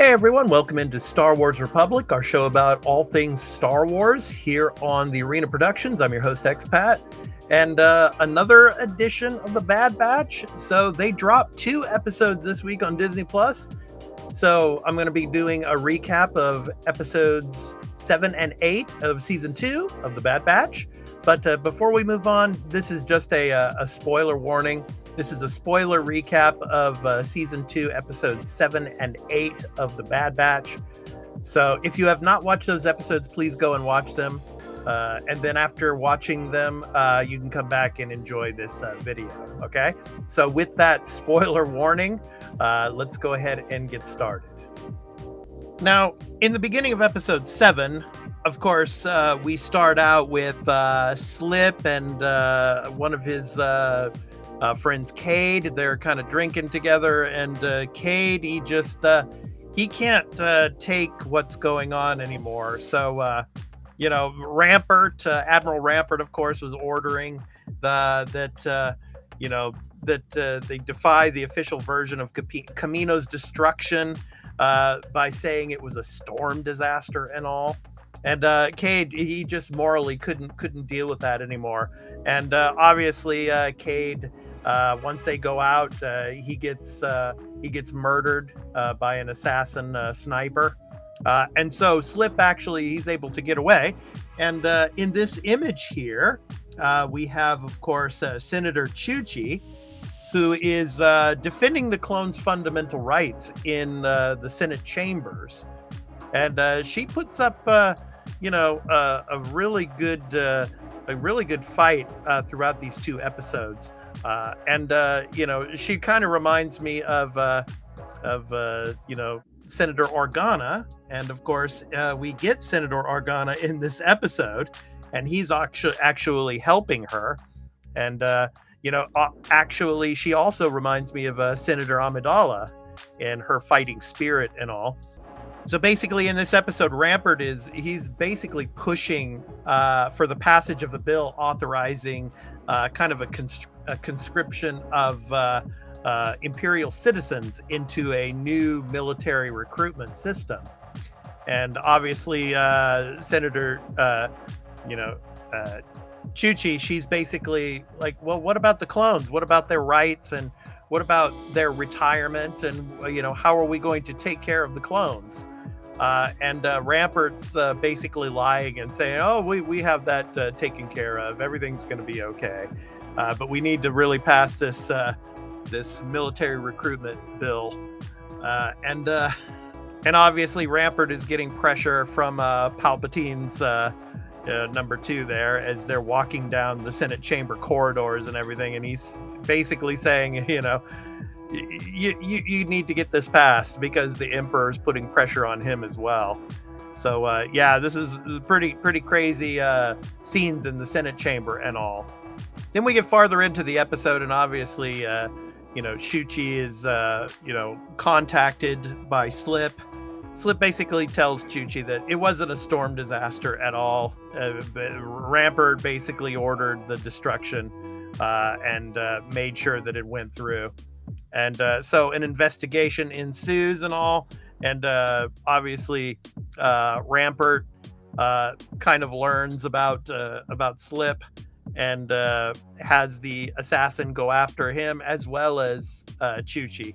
Hey everyone, welcome into Star Wars Republic, our show about all things Star Wars here on the Arena Productions. I'm your host, Expat, and another edition of the Bad Batch. So they dropped 2 episodes this week on Disney Plus. So I'm going to be doing a recap of episodes 7 and 8 of season 2 of the Bad Batch. But before we move on, this is just a spoiler warning. This is a spoiler recap of season 2, episodes 7 and 8 of the Bad Batch. So if you have not watched those episodes, please go and watch them. And then after watching them, you can come back and enjoy this video. Okay. So with that spoiler warning, let's go ahead and get started. Now, in the beginning of episode 7, of course, we start out with Slip and one of his friends, Cade. They're kind of drinking together, and Cade, he can't take what's going on anymore. So, Rampart, Admiral Rampart, of course, was ordering that they defy the official version of Kamino's destruction by saying it was a storm disaster and all. And Cade, he just morally couldn't deal with that anymore. And obviously, Cade, once they go out, he gets murdered by an assassin sniper. And so Slip, actually, he's able to get away. And in this image here, we have, of course, Senator Chuchi, who is defending the clones' fundamental rights in the Senate chambers. And she puts up a really good fight throughout these 2 episodes. She kind of reminds me of Senator Organa. And of course, we get Senator Organa in this episode, and he's actually helping her. And, actually, she also reminds me of Senator Amidala and her fighting spirit and all. So basically, in this episode, Rampart he's basically pushing for the passage of a bill authorizing kind of a conscription of Imperial citizens into a new military recruitment system. And obviously, Senator, Chuchi, she's basically like, well, what about the clones? What about their rights? And what about their retirement? And, how are we going to take care of the clones? And Rampart's basically lying and saying, oh, we have that taken care of. Everything's going to be okay. But we need to really pass this military recruitment bill. And obviously Rampart is getting pressure from Palpatine's number 2 there as they're walking down the Senate chamber corridors and everything. And he's basically saying, you need to get this passed because the Emperor's putting pressure on him as well. So this is pretty crazy scenes in the Senate chamber and all. Then we get farther into the episode, and obviously Chuchi is contacted by Slip. Slip basically tells Chuchi that it wasn't a storm disaster at all. Rampart basically ordered the destruction and made sure that it went through. And so an investigation ensues and all. And obviously Rampart kind of learns about Slip and has the assassin go after him as well as Chuchi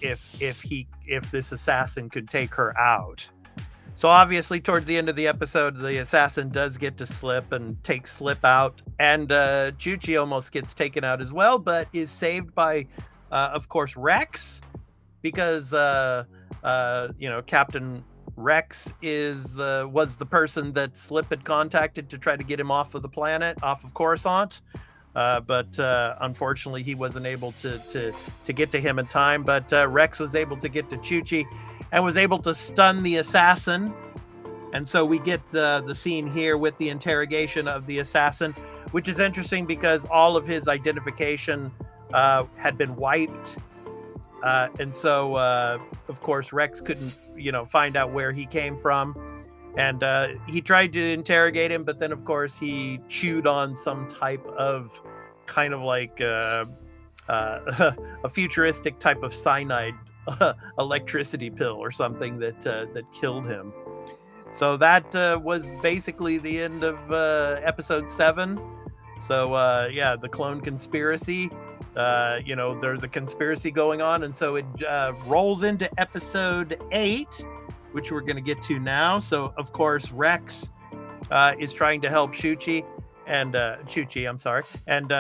if this assassin could take her out. So obviously towards the end of the episode, the assassin does get to Slip and take Slip out, and Chuchi almost gets taken out as well, but is saved by of course Rex, because Captain Rex was the person that Slip had contacted to try to get him off of the planet, off of Coruscant. But unfortunately, he wasn't able to get to him in time. But Rex was able to get to Chuchi and was able to stun the assassin. And so we get the scene here with the interrogation of the assassin, which is interesting because all of his identification had been wiped. And so, of course, Rex couldn't, find out where he came from. And he tried to interrogate him, but then, of course, he chewed on some type of kind of like a futuristic type of cyanide electricity pill or something that killed him. So that was basically the end of episode 7. So yeah, the clone conspiracy. There's a conspiracy going on, and so it rolls into episode 8, which we're going to get to now. So of course Rex is trying to help Chuchi, I'm sorry, and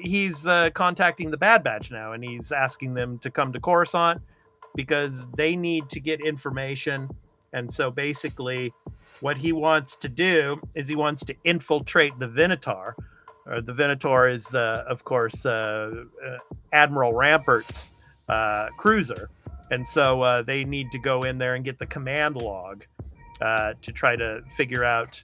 he's contacting the Bad Batch now, and he's asking them to come to Coruscant because they need to get information. And so basically, what he wants to do is he wants to infiltrate the Venator. The Venator is, of course, Admiral Rampart's cruiser. And so they need to go in there and get the command log to try to figure out,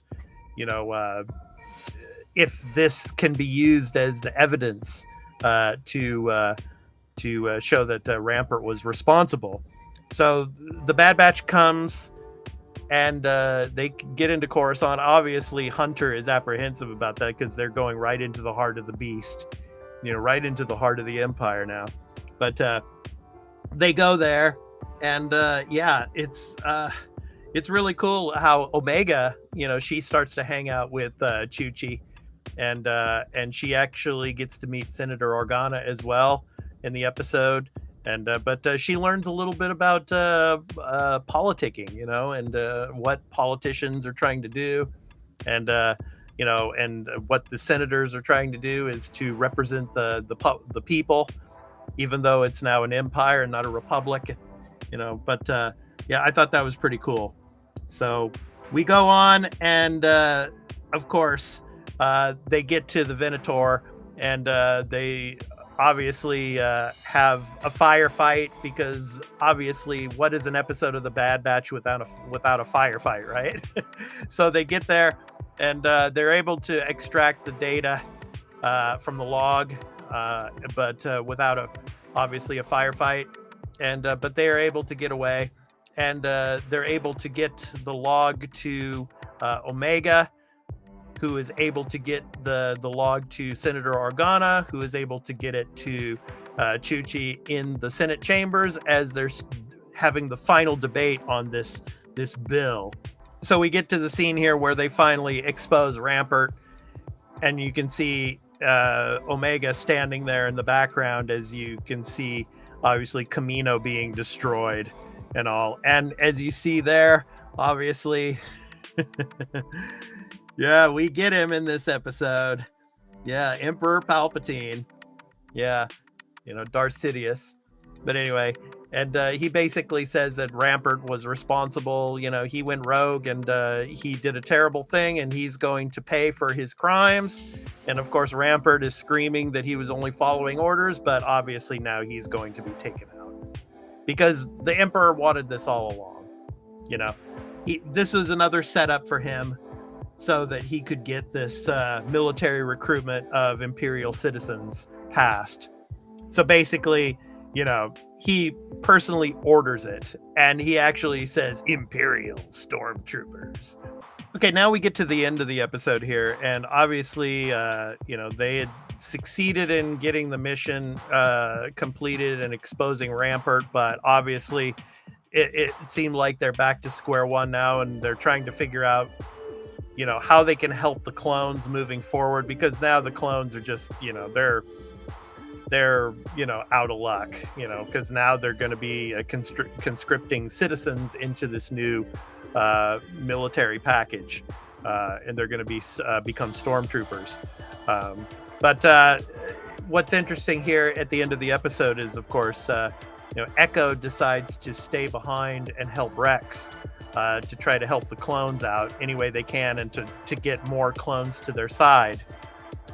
if this can be used as the evidence to show that Rampart was responsible. So the Bad Batch comes, and they get into Coruscant. Obviously, Hunter is apprehensive about that because they're going right into the heart of the beast, right into the heart of the Empire now. But they go there, and yeah, it's really cool how Omega, she starts to hang out with Chuchi, and she actually gets to meet Senator Organa as well in the episode. And but she learns a little bit about politicking, and what politicians are trying to do, and and what the senators are trying to do is to represent the people, even though it's now an empire and not a republic, But yeah, I thought that was pretty cool. So we go on, and of course they get to the Venator, and they obviously have a firefight, because obviously what is an episode of the Bad Batch without a firefight, right? So they get there, and they're able to extract the data from the log, but without obviously a firefight, and but they are able to get away, and they're able to get the log to Omega, who is able to get the log to Senator Organa, who is able to get it to Chuchi in the Senate chambers as they're having the final debate on this bill. So we get to the scene here where they finally expose Rampart, and you can see Omega standing there in the background, as you can see, obviously, Camino being destroyed and all. And as you see there, obviously... Yeah, we get him in this episode. Yeah, Emperor Palpatine. Yeah, Darth Sidious. But anyway, and he basically says that Rampart was responsible. He went rogue, and he did a terrible thing, and he's going to pay for his crimes. And of course, Rampart is screaming that he was only following orders, but obviously now he's going to be taken out, because the Emperor wanted this all along. This was another setup for him, so that he could get this military recruitment of Imperial citizens passed. So basically, he personally orders it, and he actually says Imperial stormtroopers. Okay, now we get to the end of the episode here, and obviously, they had succeeded in getting the mission completed and exposing Rampart, but obviously it seemed like they're back to square one now, and they're trying to figure out how they can help the clones moving forward, because now the clones are just, they're out of luck, because now they're going to be conscripting citizens into this new military package, and they're going to become stormtroopers. But what's interesting here at the end of the episode is, of course, Echo decides to stay behind and help Rex, to try to help the clones out any way they can, and to get more clones to their side.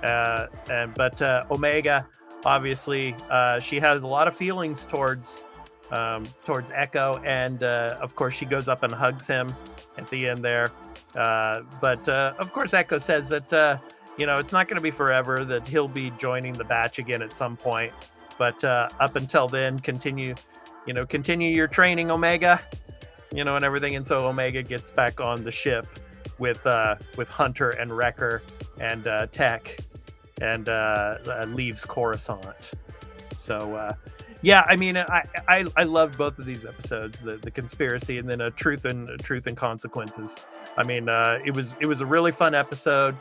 But Omega, obviously, she has a lot of feelings towards Echo, and of course she goes up and hugs him at the end there. But of course Echo says that it's not going to be forever, that he'll be joining the batch again at some point. But up until then, continue your training, Omega. And everything. And so Omega gets back on the ship with Hunter and Wrecker and Tech, and leaves Coruscant. So Yeah, I mean, I loved both of these episodes, the conspiracy and then truth and consequences. I mean, it was a really fun episode.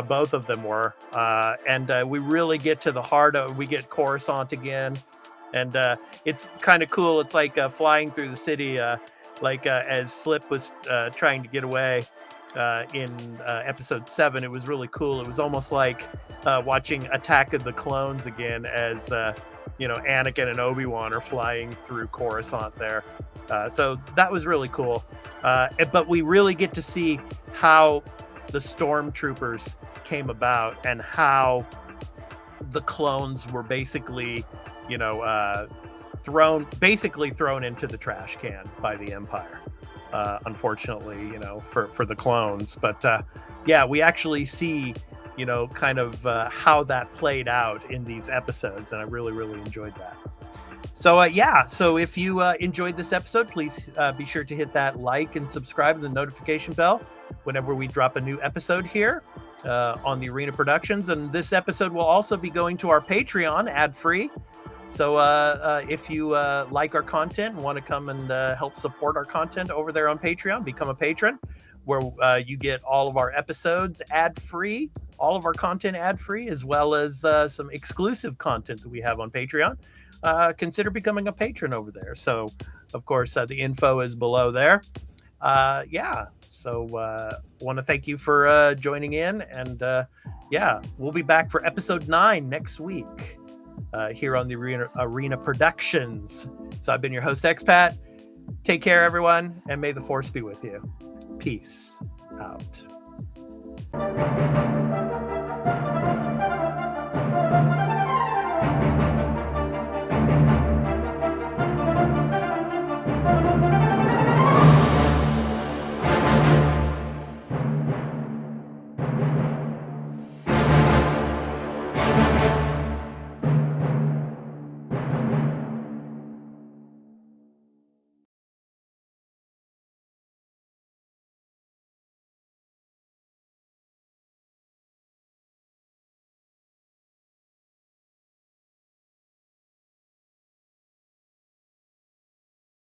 Both of them were, and we really get to the heart of. We get Coruscant again, and it's kind of cool. It's like flying through the city, as Slip was trying to get away in episode 7. It was really cool. It was almost like watching Attack of the Clones again, as Anakin and Obi-Wan are flying through Coruscant there. So that was really cool. But we really get to see how the stormtroopers came about and how the clones were basically, thrown into the trash can by the Empire. Unfortunately, for the clones. But yeah, we actually see kind of how that played out in these episodes, and I really, really enjoyed that. So so if you enjoyed this episode, please be sure to hit that like and subscribe and the notification bell whenever we drop a new episode here on the Arena Productions. And this episode will also be going to our Patreon ad-free. So if you like our content and want to come and help support our content over there on Patreon, become a patron, where you get all of our episodes ad-free, all of our content ad-free, as well as some exclusive content that we have on Patreon. Consider becoming a patron over there. So, of course, the info is below there. So want to thank you for joining in. And we'll be back for episode 9 next week here on the Arena Productions. So I've been your host, Expat. Take care, everyone, and may the Force be with you. Peace out.